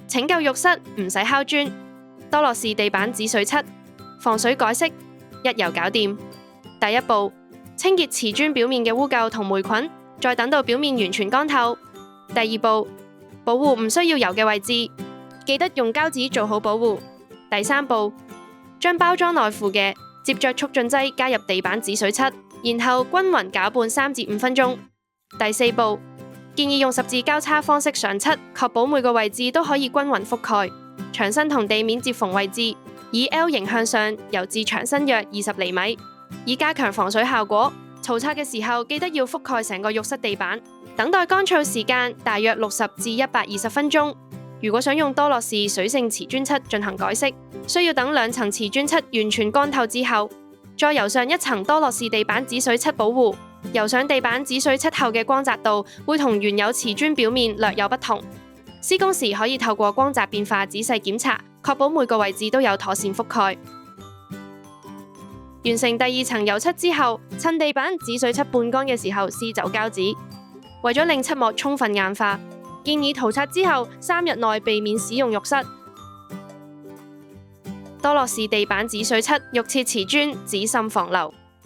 拯救浴室唔使敲磚，多樂士地板止水漆，防水改色，一遊搞掂。第一步，清潔瓷磚表面嘅污垢同霉菌，再等到表面完全乾透。第二步，保護唔需要油嘅位置，記得用膠紙做好保護。第三步，將包裝內附嘅接着促進劑加入地板止水漆，然後均勻攪拌3至5分鐘。第四步，建議用十字交叉方式上漆，確保每個位置都可以均勻覆蓋。牆身同地面接縫位置以 L 型向上油至牆身約20厘米，以加強防水效果。塗刷嘅時候記得要覆蓋成個浴室地板。等待乾燥時間大約60至120分鐘。如果想用多樂士水性瓷磚漆進行改色，需要等2層瓷磚漆完全乾透之後，再油上1層多樂士地板止水漆保護。油上地板止水漆後嘅光澤度會同原有瓷磚表面略有不同。施工時可以透過光澤變化仔細檢查，確保每個位置都有妥善覆蓋。完成第2層油漆之後，趁地板止水漆半乾嘅時候撕走膠紙。為咗令漆膜充分硬化，建議塗刷之後3日內避免使用浴室。多樂士地板止水漆，浴設瓷磚，止滲防流。